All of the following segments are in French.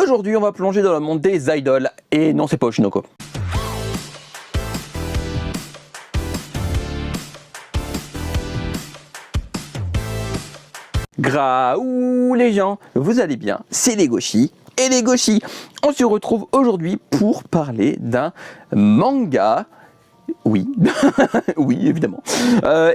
Aujourd'hui, on va plonger dans le monde des idoles. Et non, c'est pas Oshinoko. Graou les gens, vous allez bien? C'est les Goshi. Et les Goshi, on se retrouve aujourd'hui pour parler d'un manga. Oui, oui évidemment.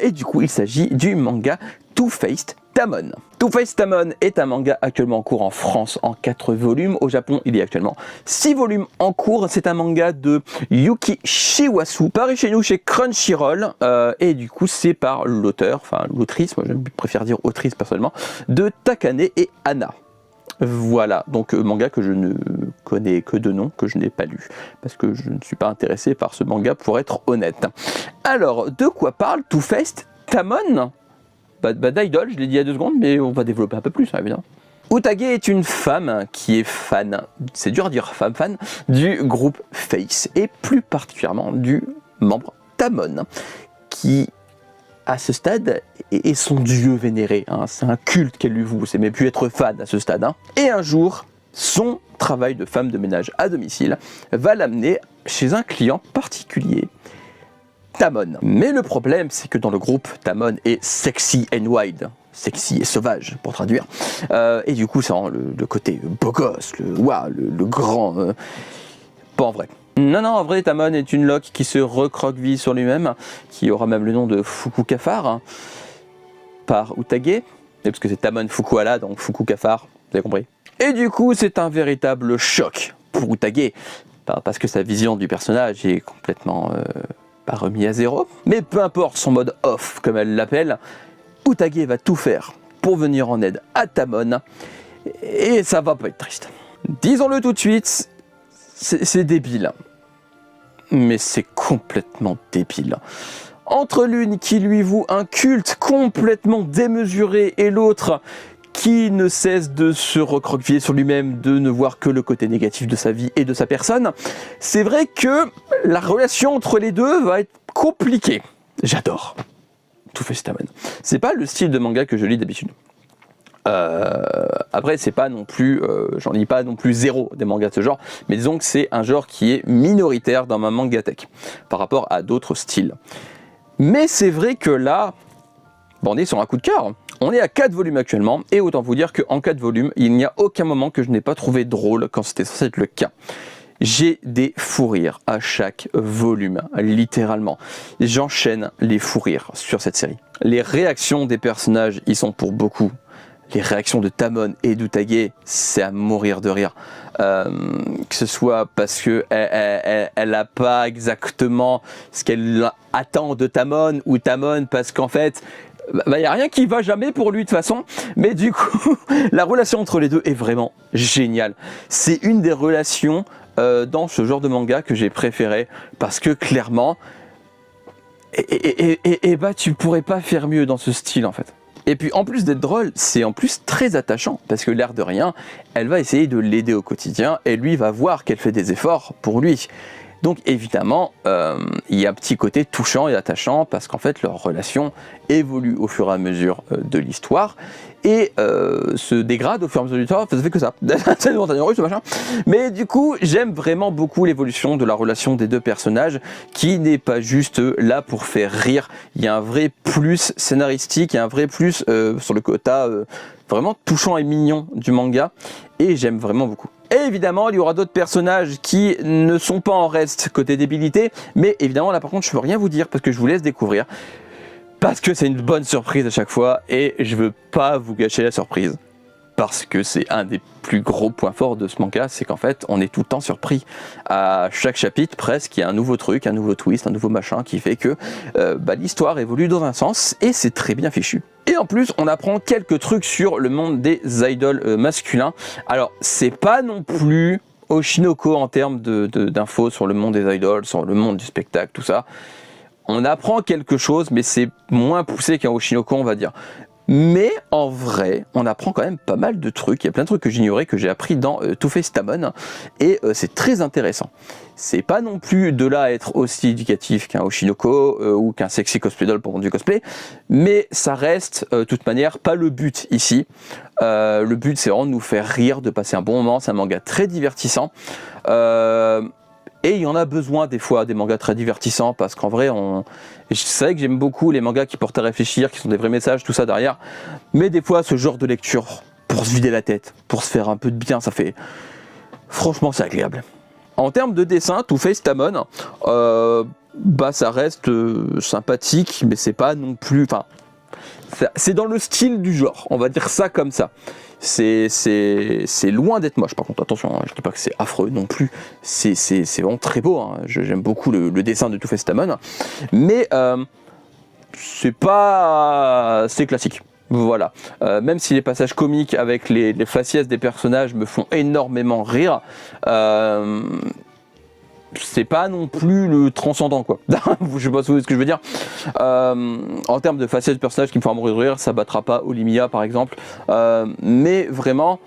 Et du coup, il s'agit du manga Two-Faced Tamon. Two-Faced Tamon est un manga actuellement en cours en France en 4 volumes. Au Japon, il y a actuellement 6 volumes en cours. C'est un manga de Yuki Shiwasu, paru chez nous chez Crunchyroll. Et du coup, c'est par l'auteur, enfin l'autrice, moi je préfère dire autrice personnellement, de Takane et Hana. Voilà, donc manga que je ne connais que de nom, que je n'ai pas lu, parce que je ne suis pas intéressé par ce manga pour être honnête. Alors, de quoi parle Two-Faced Tamon? D'idol, je l'ai dit il y a 2 secondes, mais on va développer un peu plus, hein, évidemment. Utage est une femme qui est fan, c'est dur à dire fan, du groupe Face, et plus particulièrement du membre Tamon, qui à ce stade est son dieu vénéré, hein. C'est un culte qu'elle lui voue, c'est même plus être fan à ce stade. Hein. Et un jour, son travail de femme de ménage à domicile va l'amener chez un client particulier, Tamon. Mais le problème, c'est que dans le groupe, Tamon est sexy and wild, sexy et sauvage pour traduire. Et du coup, c'est le côté beau gosse, le grand, pas en vrai. Non, en vrai, Tamon est une loque qui se recroqueville sur lui-même, qui aura même le nom de Fuku Kafar, hein, par Utage, parce que c'est Tamon Fukuhara, donc Fuku Kafar, vous avez compris. Et du coup, c'est un véritable choc pour Utage, parce que sa vision du personnage est complètement pas remis à zéro. Mais peu importe son mode off, comme elle l'appelle, Utage va tout faire pour venir en aide à Tamon, et ça va pas être triste. Disons-le tout de suite, c'est débile. Mais c'est complètement débile. Entre l'une qui lui voue un culte complètement démesuré et l'autre qui ne cesse de se recroqueviller sur lui-même, de ne voir que le côté négatif de sa vie et de sa personne, c'est vrai que la relation entre les deux va être compliquée. J'adore Two-Faced Tamon. C'est pas le style de manga que je lis d'habitude. Après, c'est pas non plus, j'en lis pas non plus zéro des mangas de ce genre, mais disons que c'est un genre qui est minoritaire dans ma mangatech par rapport à d'autres styles. Mais c'est vrai que là, on est sur un coup de cœur. On est à 4 volumes actuellement, et autant vous dire qu'en 4 volumes, il n'y a aucun moment que je n'ai pas trouvé drôle quand c'était censé être le cas. J'ai des fous rires à chaque volume, littéralement. J'enchaîne les fous rires sur cette série. Les réactions des personnages y sont pour beaucoup. Les réactions de Tamon et d'Utage, c'est à mourir de rire. Que ce soit parce que elle a pas exactement ce qu'elle attend de Tamon, ou Tamon parce qu'en fait, y a rien qui va jamais pour lui de toute façon. Mais du coup, la relation entre les deux est vraiment géniale. C'est une des relations dans ce genre de manga que j'ai préféré, parce que clairement, tu pourrais pas faire mieux dans ce style en fait. Et puis en plus d'être drôle, c'est en plus très attachant, parce que l'air de rien, elle va essayer de l'aider au quotidien, et lui va voir qu'elle fait des efforts pour lui. Donc évidemment, il y a un petit côté touchant et attachant, parce qu'en fait leur relation évolue au fur et à mesure de l'histoire, et se dégrade au fur et à mesure du temps, ça fait que ça, c'est une montagne russe ce machin. Mais du coup, j'aime vraiment beaucoup l'évolution de la relation des deux personnages, qui n'est pas juste là pour faire rire. Il y a un vrai plus scénaristique, il y a un vrai plus sur le côté vraiment touchant et mignon du manga, et j'aime vraiment beaucoup. Et évidemment, il y aura d'autres personnages qui ne sont pas en reste côté débilité, mais évidemment là par contre je peux rien vous dire, parce que je vous laisse découvrir, parce que c'est une bonne surprise à chaque fois, et je veux pas vous gâcher la surprise, parce que c'est un des plus gros points forts de ce manga, c'est qu'en fait on est tout le temps surpris. À chaque chapitre presque, il y a un nouveau truc, un nouveau twist, un nouveau machin qui fait que l'histoire évolue dans un sens, et c'est très bien fichu. Et en plus, on apprend quelques trucs sur le monde des idoles masculins. Alors, c'est pas non plus Oshinoko en termes d'infos sur le monde des idoles, sur le monde du spectacle, tout ça. On apprend quelque chose, mais c'est moins poussé qu'un Oshinoko, on va dire. Mais en vrai, on apprend quand même pas mal de trucs. Il y a plein de trucs que j'ignorais, que j'ai appris dans Two Face Tamon, et c'est très intéressant. C'est pas non plus de là à être aussi éducatif qu'un Oshinoko ou qu'un sexy cosplay doll pour du cosplay, mais ça reste de toute manière pas le but ici. Le but c'est vraiment de nous faire rire, de passer un bon moment. C'est un manga très divertissant. Et il y en a besoin des fois, des mangas très divertissants, parce qu'en vrai, c'est vrai que j'aime beaucoup les mangas qui portent à réfléchir, qui sont des vrais messages, tout ça derrière. Mais des fois, ce genre de lecture, pour se vider la tête, pour se faire un peu de bien, ça fait... Franchement, c'est agréable. En termes de dessin, Two Face Tamon, ça reste sympathique, mais c'est pas non plus... Enfin, c'est dans le style du genre, on va dire ça comme ça. C'est loin d'être moche, par contre, attention, hein, je ne dis pas que c'est affreux non plus, c'est vraiment très beau, hein. J'aime beaucoup le dessin de Two Face Tamon, mais c'est classique. Voilà, même si les passages comiques avec les faciès des personnages me font énormément rire, c'est pas non plus le transcendant, quoi. Je sais pas si vous voyez ce que je veux dire. En termes de faciès de personnages qui me font mourir de rire, ça battra pas Olimia par exemple, mais vraiment,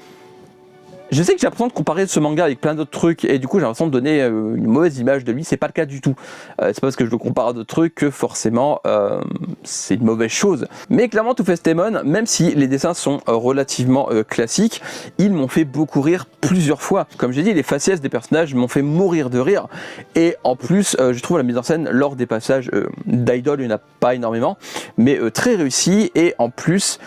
je sais que j'ai l'impression de comparer ce manga avec plein d'autres trucs, et du coup j'ai l'impression de donner une mauvaise image de lui. C'est pas le cas du tout. C'est pas parce que je le compare à d'autres trucs que forcément c'est une mauvaise chose. Mais clairement, Two Face Tamon, même si les dessins sont relativement classiques, ils m'ont fait beaucoup rire plusieurs fois. Comme j'ai dit, les faciès des personnages m'ont fait mourir de rire, et en plus je trouve la mise en scène lors des passages d'idol, il n'y en a pas énormément, mais très réussi. Et en plus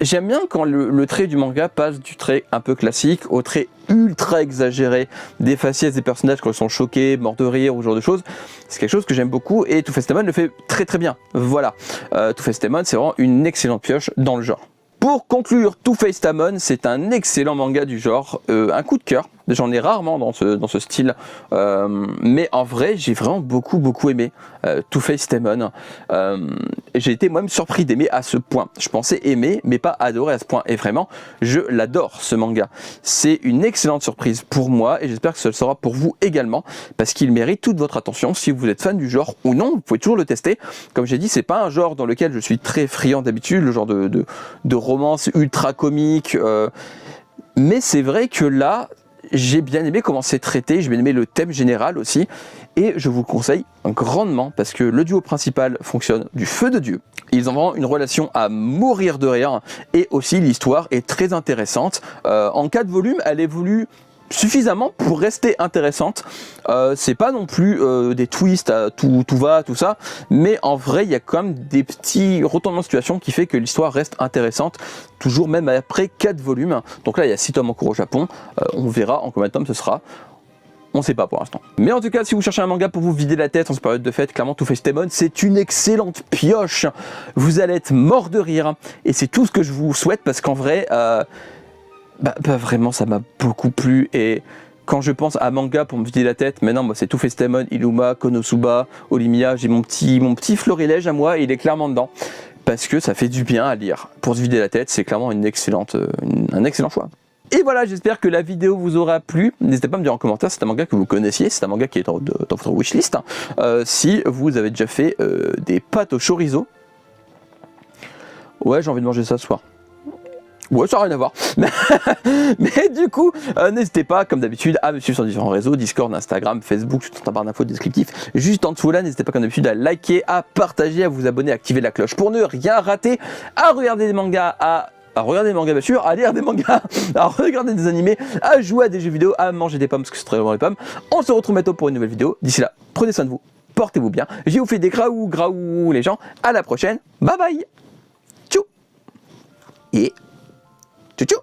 j'aime bien quand le trait du manga passe du trait un peu classique au trait ultra exagéré des faciès des personnages quand ils sont choqués, morts de rire ou ce genre de choses. C'est quelque chose que j'aime beaucoup, et Two Face Tamon le fait très très bien. Voilà, Two Face Tamon, c'est vraiment une excellente pioche dans le genre. Pour conclure, Two Face Tamon, c'est un excellent manga du genre, un coup de cœur. J'en ai rarement dans ce style, mais en vrai, j'ai vraiment beaucoup aimé Two Face Tamon. J'ai été moi-même surpris d'aimer à ce point. Je pensais aimer, mais pas adorer à ce point. Et vraiment, je l'adore, ce manga. C'est une excellente surprise pour moi, et j'espère que ce sera pour vous également, parce qu'il mérite toute votre attention. Si vous êtes fan du genre ou non, vous pouvez toujours le tester. Comme j'ai dit, c'est pas un genre dans lequel je suis très friand d'habitude, le genre de romance ultra comique. Mais c'est vrai que là, j'ai bien aimé comment c'est traité, j'ai bien aimé le thème général aussi, et je vous le conseille grandement parce que le duo principal fonctionne du feu de Dieu. Ils ont vraiment une relation à mourir de rire, et aussi l'histoire est très intéressante. En 4 volumes, elle évolue suffisamment pour rester intéressante. C'est pas non plus des twists à tout va, tout ça, mais en vrai il y a quand même des petits retournements de situation qui fait que l'histoire reste intéressante, toujours même après 4 volumes. Donc là il y a 6 tomes en cours au Japon, on verra en combien de tomes ce sera. On sait pas pour l'instant. Mais en tout cas, si vous cherchez un manga pour vous vider la tête en cette période de fête, clairement Two Face Tamon, c'est une excellente pioche. Vous allez être mort de rire, et c'est tout ce que je vous souhaite, parce qu'en vrai vraiment ça m'a beaucoup plu. Et quand je pense à manga pour me vider la tête, maintenant moi c'est Two Face Tamon, Illuma, Konosuba, Olimia, j'ai mon petit florilège à moi, et il est clairement dedans, parce que ça fait du bien à lire. Pour se vider la tête, c'est clairement un excellent choix. Et voilà, j'espère que la vidéo vous aura plu. N'hésitez pas à me dire en commentaire si c'est un manga que vous connaissiez, si c'est un manga qui est dans votre wishlist, si vous avez déjà fait des pâtes au chorizo. Ouais, j'ai envie de manger ça ce soir. Ouais, ça n'a rien à voir. Mais du coup, n'hésitez pas, comme d'habitude, à me suivre sur différents réseaux, Discord, Instagram, Facebook, tout en barre d'infos descriptif. Juste en dessous là, n'hésitez pas, comme d'habitude, à liker, à partager, à vous abonner, à activer la cloche pour ne rien rater, à regarder des mangas, à regarder des mangas bien sûr, à lire des mangas, à regarder des animés, à jouer à des jeux vidéo, à manger des pommes parce que c'est très bon les pommes. On se retrouve bientôt pour une nouvelle vidéo. D'ici là, prenez soin de vous, portez-vous bien. Je vous fais des graou les gens. À la prochaine. Bye bye. Tchou. Et tchou tchou.